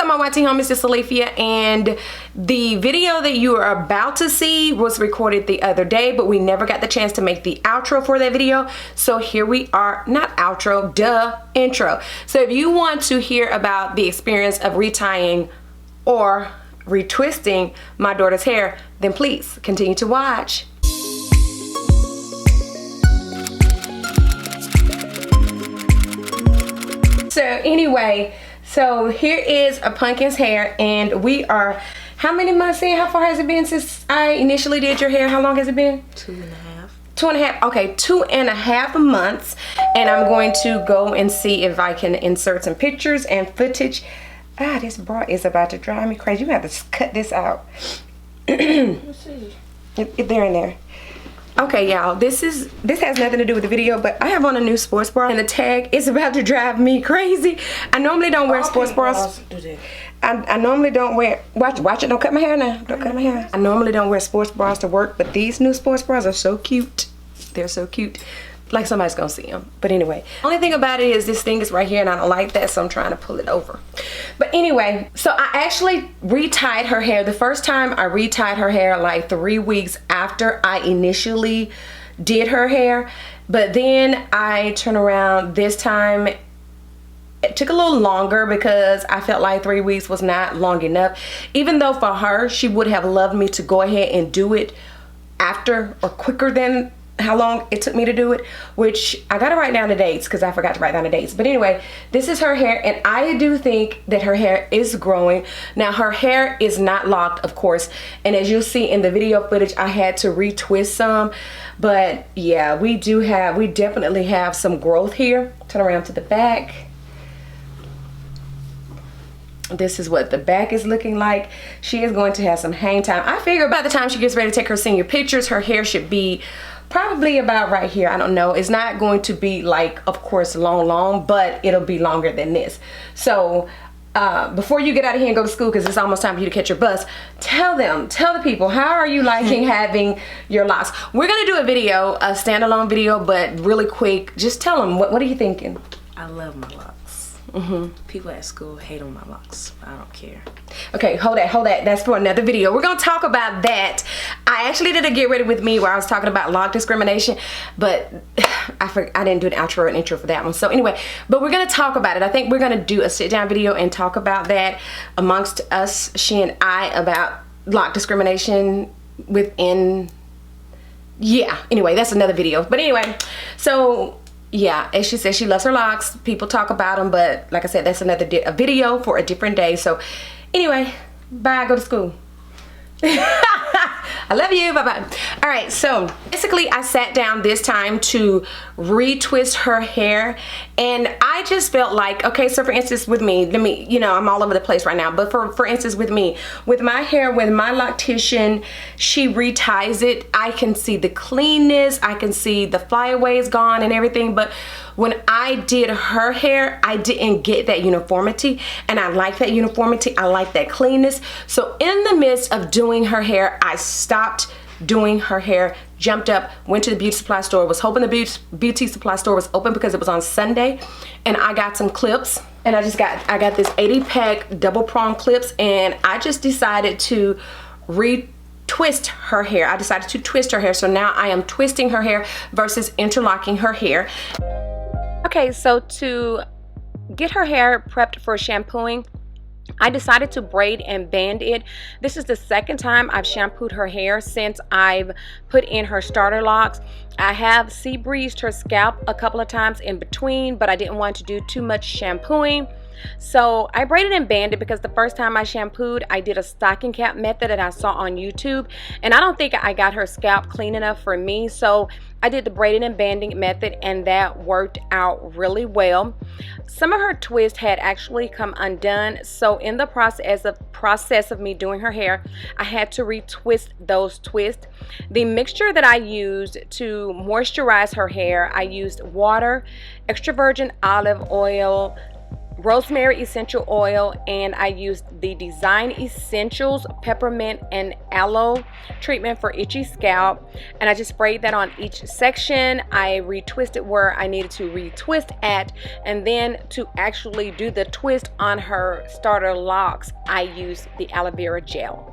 up, my YT homies? It's Alethea, and the video that you are about to see was recorded the other day, but we never got the chance to make the outro for that video. So here we are, not outro, duh, intro. So if you want to hear about the experience of retying or retwisting my daughter's hair, then please continue to watch. So anyway, so here is a pumpkin's hair, and we are, how many months in? How far has it been since I initially did your hair? How long has it been? 2.5. 2.5, okay, 2.5 months. And I'm going to go and see if I can insert some pictures and footage. Ah, this bra is about to drive me crazy. You have to cut this out. Let's see. They're in there. Okay, y'all, this has nothing to do with the video, but I have on a new sports bra, and the tag is about to drive me crazy. I normally don't wear sports bras. I normally don't wear, watch it, don't cut my hair now. Don't cut my hair. I normally don't wear sports bras to work, but these new sports bras are so cute. They're so cute. Like somebody's gonna see them. But anyway, only thing about it is this thing is right here and I don't like that, so I'm trying to pull it over. But anyway, so I actually retied her hair. The first time I retied her hair like 3 weeks after I initially did her hair. But then I turned around this time. It took a little longer because I felt like 3 weeks was not long enough. Even though for her, she would have loved me to go ahead and do it after or quicker than how long it took me to do it, which I gotta write down the dates because I forgot to write down the dates. But anyway, this is her hair, and I do think that her hair is growing. Now her hair is not locked, of course, and as you'll see in the video footage, I had to retwist some. But yeah, we definitely have some growth here. Turn around to the back. This is what the back is looking like. She is going to have some hang time. I figure by the time she gets ready to take her senior pictures, her hair should be probably about right here. I don't know. It's not going to be like, of course, long, but it'll be longer than this. So before you get out of here and go to school, because it's almost time for you to catch your bus, tell the people, how are you liking having your locks? We're gonna do a video, a standalone video, but really quick. Just tell them, what are you thinking? I love my locks. People at school hate on my locks. I don't care. Okay, hold that. That's for another video. We're gonna talk about that. I actually did a get ready with me where I was talking about lock discrimination, but I didn't do an outro and intro for that one. So anyway, but we're gonna talk about it. I think we're gonna do a sit down video and talk about that amongst us, she and I, about lock discrimination within, yeah, anyway, that's another video. But anyway, so yeah, as she says, she loves her locks. People talk about them, but like I said, that's another video for a different day. So anyway, bye, go to school. I love you, bye-bye. All right, so basically I sat down this time to retwist her hair, and I just felt like, okay, so for instance with me, you know, I'm all over the place right now, but for instance with me, with my hair, when my loctician, she reties it, I can see the cleanness, I can see the flyaways gone and everything, but when I did her hair, I didn't get that uniformity, and I like that uniformity, I like that cleanness. So in the midst of doing her hair, I stopped doing her hair, jumped up, went to the beauty supply store, was hoping the beauty supply store was open because it was on Sunday, and I got some clips, and I got this 80-pack double prong clips, and I just decided to retwist her hair. I decided to twist her hair, so now I am twisting her hair versus interlocking her hair. Okay, so to get her hair prepped for shampooing, I decided to braid and band it. This is the second time I've shampooed her hair since I've put in her starter locks. I have sea breezed her scalp a couple of times in between, but I didn't want to do too much shampooing. So I braided and banded because the first time I shampooed, I did a stocking cap method that I saw on YouTube, and I don't think I got her scalp clean enough for me, so I did the braiding and banding method, and that worked out really well. Some of her twists had actually come undone, so in the process of me doing her hair, I had to retwist those twists. The mixture that I used to moisturize her hair, I used water, extra virgin olive oil, rosemary essential oil, and I used the Design Essentials peppermint and aloe treatment for itchy scalp, and I just sprayed that on each section. I retwisted where I needed to retwist at, and then to actually do the twist on her starter locks, I used the aloe vera gel.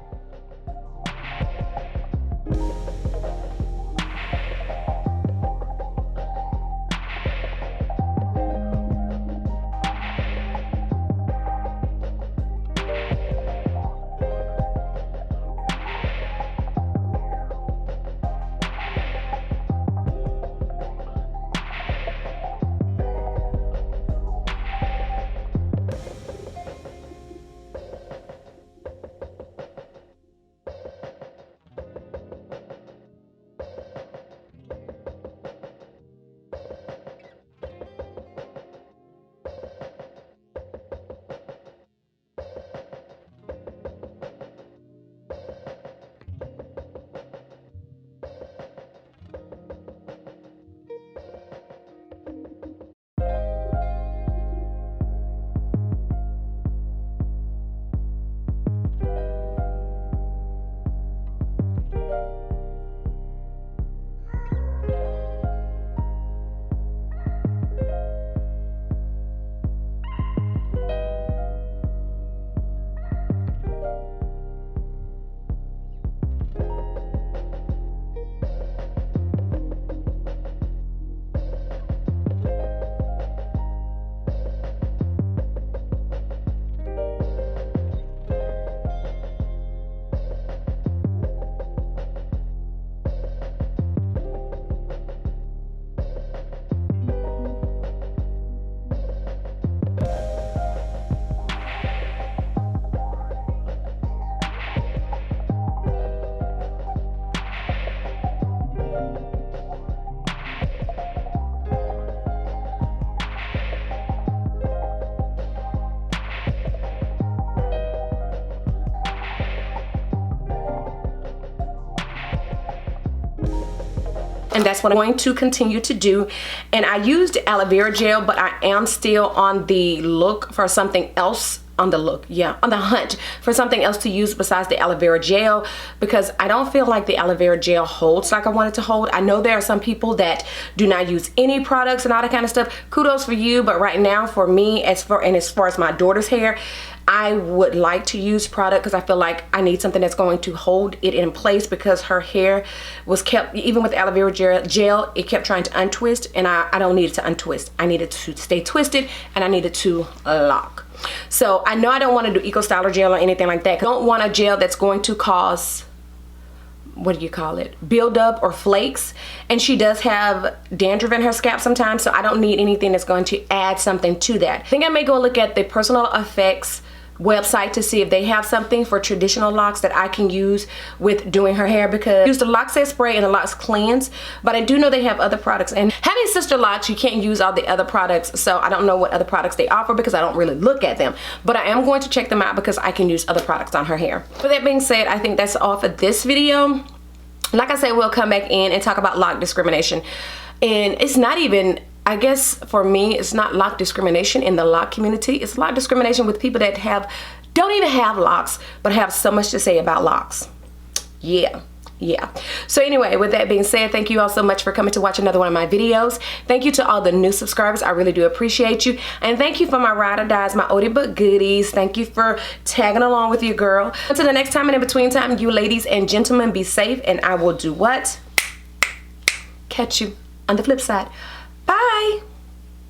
And that's what I'm going to continue to do. And I used aloe vera gel, but I am still on the look for something else. On the hunt for something else to use besides the aloe vera gel, because I don't feel like the aloe vera gel holds like I want it to hold. I know there are some people that do not use any products and all that kind of stuff. Kudos for you, but right now for me, as far as my daughter's hair, I would like to use product because I feel like I need something that's going to hold it in place, because her hair was kept, even with aloe vera gel, it kept trying to untwist, and I don't need it to untwist. I need it to stay twisted, and I need it to lock. So I know I don't want to do Eco Styler gel or anything like that. I don't want a gel that's going to cause, what do you call it, buildup or flakes. And she does have dandruff in her scalp sometimes, so I don't need anything that's going to add something to that. I think I may go look at the Personal Effects website to see if they have something for traditional locks that I can use with doing her hair, because I use the Lock Set Spray and the Locks Cleanse, but I do know they have other products. And having sister locks, you can't use all the other products, so I don't know what other products they offer because I don't really look at them, but I am going to check them out because I can use other products on her hair. With that being said, I think that's all for this video. Like I said, we'll come back in and talk about lock discrimination. And it's not even, I guess for me, it's not lock discrimination in the lock community. It's lock discrimination with people that don't even have locks, but have so much to say about locks. Yeah. So anyway, with that being said, thank you all so much for coming to watch another one of my videos. Thank you to all the new subscribers. I really do appreciate you. And thank you for my ride or dies, my oldie but goodies. Thank you for tagging along with your girl. Until the next time and in between time, you ladies and gentlemen, be safe, and I will do what? Catch you on the flip side.